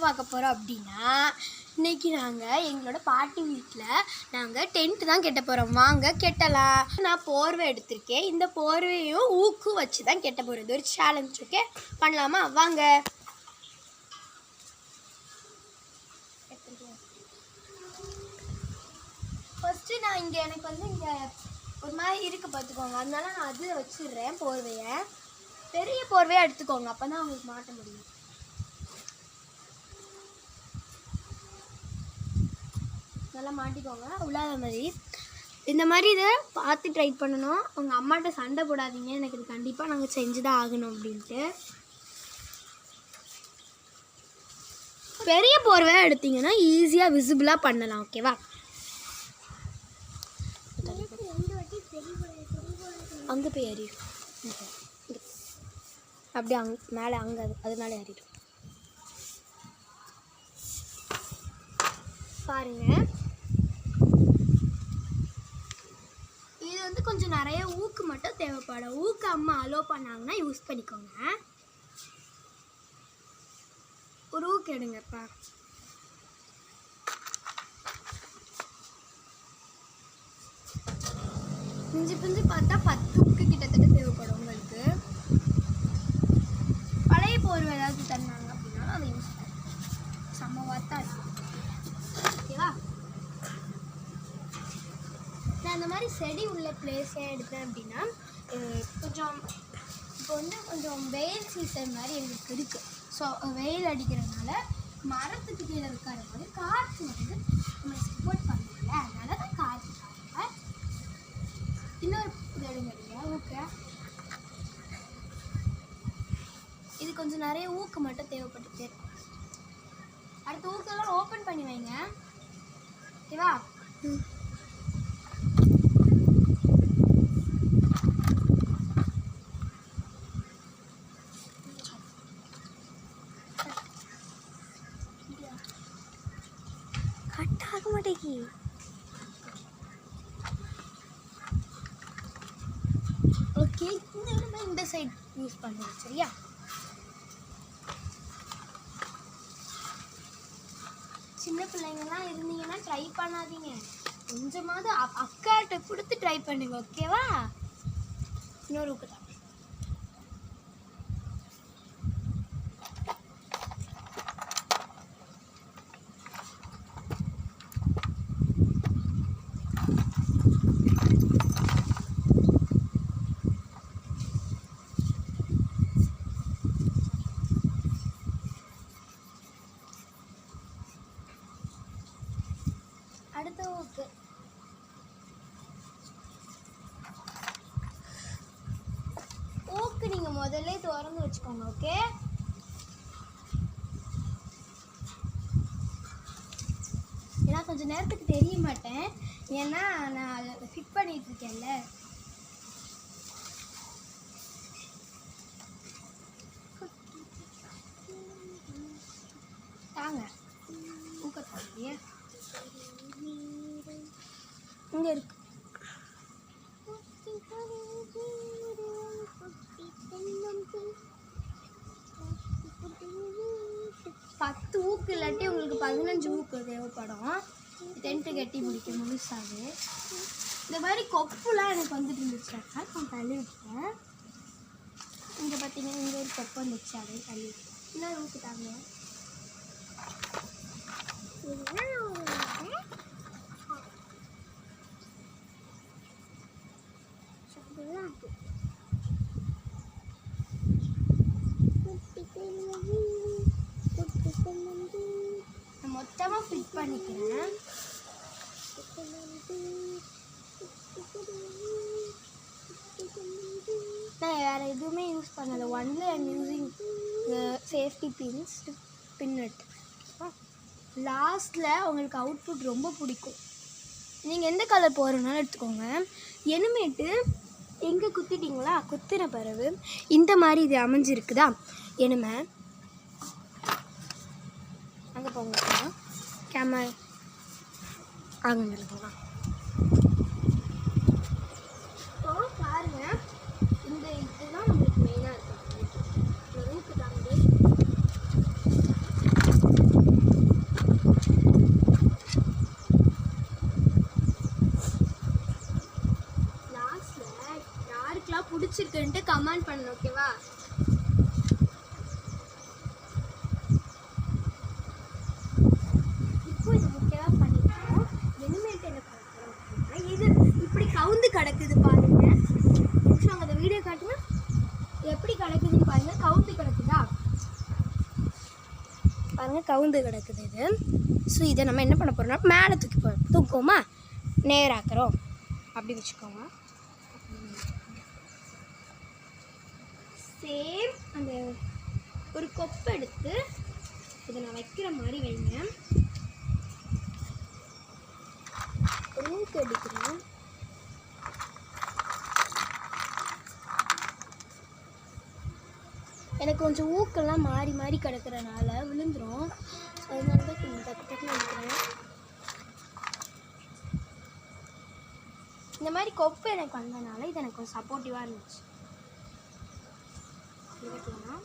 பார்க்க போகிறோம் அப்படின்னா, இன்றைக்கி நாங்கள் எங்களோட பாட்டி வீட்டில் நாங்கள் டென்ட்டு தான் கட்ட போகிறோம். வாங்க கட்டலாம். நான் போர்வை எடுத்திருக்கேன். இந்த போர்வையும் ஊக்கு வச்சு தான் கட்ட போகிறது. ஒரு சேலஞ்ச் ஓகே பண்ணலாமா? வாங்க. ஃபஸ்ட்டு நான் இங்கே எனக்கு வந்து இங்கே ஒரு மாதிரி இருக்குது பார்த்துக்கோங்க. அதனால நான் அதில் வச்சிடுறேன் போர்வையை. பெரிய போர்வையாக எடுத்துக்கோங்க, அப்போ தான் உங்களுக்கு மாட்ட முடியும். நல்லா மாட்டிக்கோங்க உள்ளாத மாதிரி. இந்த மாதிரி இதை பார்த்து ட்ரை பண்ணணும். உங்கள் அம்மாட்ட சண்டை போடாதீங்க, எனக்கு இது கண்டிப்பாக நாங்கள் செஞ்சு தான் ஆகணும் அப்படின்ட்டு. பெரிய போர்வையாக எடுத்திங்கன்னா ஈஸியாக விசிபிளாக பண்ணலாம். ஓகேவா? அங்கே போய் ஏறிடும். அப்படியே மேலே அங்கே அதனால ஏறிடும். பாருங்க, இது வந்து கொஞ்சம் நிறைய ஊக்கு மட்டும் தேவைப்படும். ஊக்கு அம்மா அலோ பண்ணாங்கன்னா யூஸ் பண்ணிக்கோங்க. ஒரு ஊக்கு எடுங்கப்பா. பிஞ்சு பிஞ்சு பார்த்தா 10 ஊக்கு கிட்டத்தட்ட தேவைப்படும் உங்களுக்கு. பழைய போர்வை ஏதாவது தந்தாங்க அப்படின்னா அதை யூஸ் பண்ணுங்க. செம்ம தான் இருக்கும். ஓகேவா? நான் அந்த மாதிரி செடி உள்ள பிளேஸே எடுத்தேன் அப்படின்னா கொஞ்சம் இப்போ வந்து கொஞ்சம் வெயில் சீசன் மாதிரி எங்களுக்கு இருக்குது. ஸோ வெயில் அடிக்கிறதுனால மரத்துக்கு கீழே இருக்கிற போது காற்று வந்து நம்ம சப்போர்ட் பண்ணல. அதனால தான் காற்று இன்னொரு எடுங்க இல்லையா ஊக்க. இது கொஞ்சம் நிறைய ஊக்கு மட்டும் தேவைப்பட்டுச்சு. அடுத்த ஊக்கெல்லாம் ஓப்பன் பண்ணி வைங்க. ஓகேவா? கட் ஆக மாட்டேங்கி. ஓகே, இந்த சைட் யூஸ் பண்ணுங்க. சரியா? சின்ன பிள்ளைங்கலாம் இருந்தீங்கன்னா ட்ரை பண்ணாதீங்க. கொஞ்சமாவது அக்காட்ட கொடுத்து ட்ரை பண்ணுங்க. ஓகேவா? இன்னொரு ஊக்கு தான். அடுத்த ஊக்கு. ஊக்கு நீங்க முதல்ல திறந்து வச்சுக்கோங்க. ஓகே? ஏன்னா கொஞ்சம் நேரத்துக்கு தெரிய மாட்டேன், ஏன்னா நான் அதை ஃபிட் பண்ணிட்டு இருக்கேன்ல. தாங்க ஊக்கத்தாங்க இங்கே இருக்கு. 10 ஊக்கு இல்லாட்டி உங்களுக்கு 15 ஊக்கு தேவைப்படும். டென்ட்டு கட்டி முடிக்க முழுசாது. இந்த மாதிரி கொப்புலாம் எனக்கு வந்துட்டு இருந்துச்சு. நான் தள்ளி விட்டேன். இங்கே பார்த்தீங்கன்னா இங்கே ஒரு கொப்பு வந்துச்சு, அதே தள்ளி விட்டேன். இன்னொரு ஊக்கு தாங்க. மொத்தமாக ஃபிட் பண்ணிக்கிறேன். நான் வேறு எதுவுமே யூஸ் பண்ணலை. Only I'm using safety pins to pin it. லாஸ்ட்டில் உங்களுக்கு அவுட்புட் ரொம்ப பிடிக்கும். நீங்கள் எந்த கலர் போகிறனாலும் எடுத்துக்கோங்க. இனிமேட்டு எங்கே குத்திட்டிங்களா, குத்தின பிறகு இந்த மாதிரி இது அமைஞ்சிருக்குதா இனிமே அங்கே போங்க. கேமரா ஆகுங்க. ஸோ பாருங்கள், இந்த இதுதான் நம்மளுக்கு மெயினாக இருக்கும். ஊக்கு தாங்க பாருங்கள் கவுந்து கிடக்குது இது. ஸோ இதை நம்ம என்ன பண்ண போகிறோம்னா மேலே தூக்குவோமா, நேராக்குறோம் அப்படி வச்சுக்கோங்க. சேம் அந்த ஒரு கொப்பை எடுத்து இதை நான் வைக்கிற மாதிரி வைங்க. ஒரு ஊக்கு எடுக்கிறேன். எனக்கு கொஞ்சம் ஊக்கெல்லாம் மாறி மாறி கிடக்கிறனால விழுந்துடும். அதனால தான் கொஞ்சம் டக்கு வைக்கிறேன். இந்த மாதிரி கொப்பை எனக்கு வந்ததுனால இது எனக்கு கொஞ்சம் சப்போர்ட்டிவாக இருந்துச்சு. வைக்கலாம்.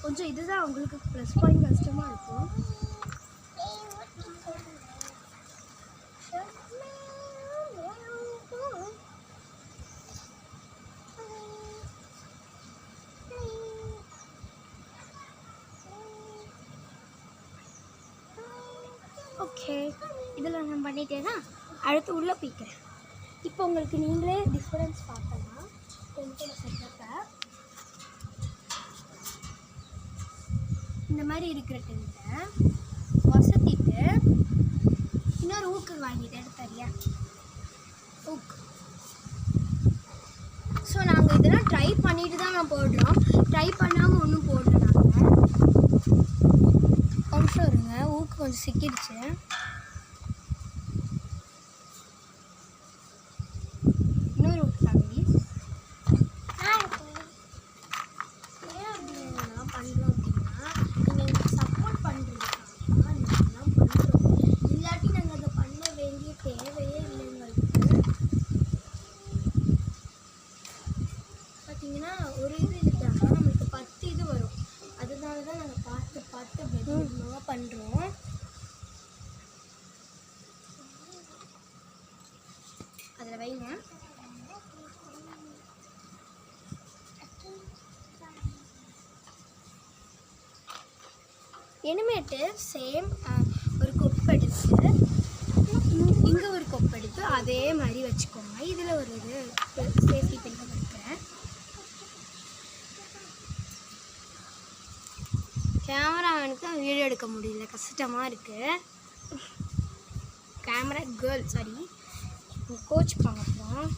கொஞ்சம் இதுதான் உங்களுக்கு ப்ளஸ் பாயிண்ட் கஷ்டமாக இருக்கும். ஓகே, இதில் நான் பண்ணிட்டேன்னா அடுத்து உள்ளே போய்க்கிறேன். இப்போ உங்களுக்கு நீங்களே டிஃப்ரென்ஸ் பார்க்கலாம். டென்ட்டோட செட்டப்பை இந்த மாதிரி இருக்கிற டென்ட்டை வசத்திட்டு இன்னொரு ஊக்கு வாங்கிட்டேன். எடுத்தாரியா ஊக்கு. ஸோ நாங்கள் இதெல்லாம் ட்ரை பண்ணிட்டு தான் நான் போடுறோம். ட்ரை பண்ணாமல் ஒன்றும் போடல. நாங்கள் நிமிஷம் இருங்க, ஊக்கு கொஞ்சம் சிக்கிடுச்சு. இன்னொரு ஊக்கு தாண்டி ஏன் அப்படின்னா பண்ணுறோம் அப்படின்னா நீங்கள் எங்களுக்கு சப்போர்ட் பண்ணுறதுக்காக நாங்கள்லாம் பண்ணுறோம். இல்லாட்டி நாங்கள் அதை பண்ண வேண்டிய தேவையே இல்லை எங்களுக்கு. பார்த்தீங்கன்னா ஒரு இது இதுதான் நம்மளுக்கு 10 இது வரும். அதனால தான் நாங்கள் பார்த்து பார்த்து பெட்ரூமாக பண்ணுறோம். அதில் வைங்க. இனிமேட்டு சேம் ஒரு கொப்பை எடுத்து இங்கே ஒரு கொப்பை எடுத்து அதே மாதிரி வச்சுக்கோங்க. இதில் ஒரு இது சேஃப்டி பின் வைக்கிறேன். கேமராமேனுக்கு தான் வீடியோ எடுக்க முடியல, கஷ்டமாக இருக்குது. கேமரா கேர்ள் சாரி கோச் பார்ப்போம்.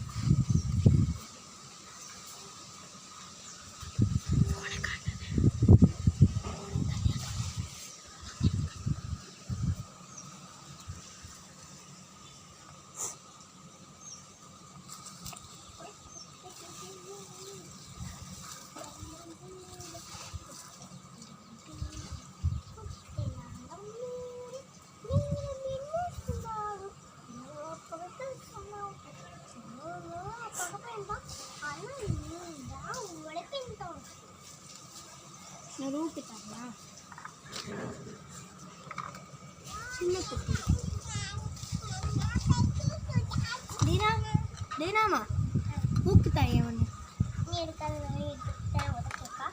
ரூக்கிட்டாங்களா சின்ன குட்டி டீனா டீனாமா ஊக்குத்தாயே ஒன்று நீ எடுக்காத உடக்கா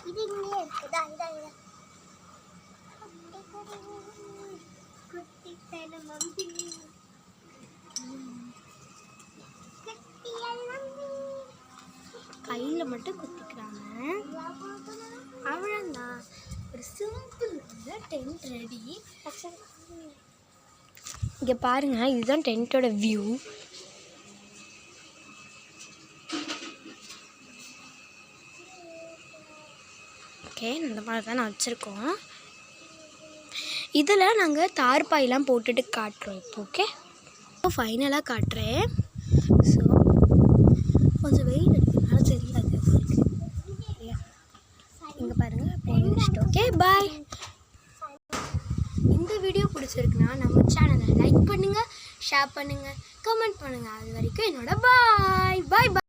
இது இங்கே இருக்குதா இதான் குட்டி தன மம்பி கையில் மட்டும் குத்திக்கிறாங்க. அவ்வளோதான், ஒரு சிம்பிள் டென்ட் ரெடி. இங்கே பாருங்கள், இதுதான் டென்ட்டோட வியூ. ஓகே, இந்த மாதிரி தான் நான் வச்சுருக்கோம். இதில் நாங்கள் தார்பாயெலாம் போட்டுட்டு காட்டுறோம் இப்போ. ஓகே, இப்போ ஃபைனலாக காட்டுறேன். ஸோ கொஞ்சம் வெயில் அடிக்கிறதுனால தெரியாது உங்களுக்கு. இங்கே பாருங்கள் போயிட்டு. Okay bye. இந்த வீடியோ பிடிச்சிருக்குன்னா நம்ம சேனலை லைக் பண்ணுங்கள், ஷேர் பண்ணுங்கள், கமெண்ட் பண்ணுங்கள். அது வரைக்கும் என்னோட பாய் பாய் பாய்.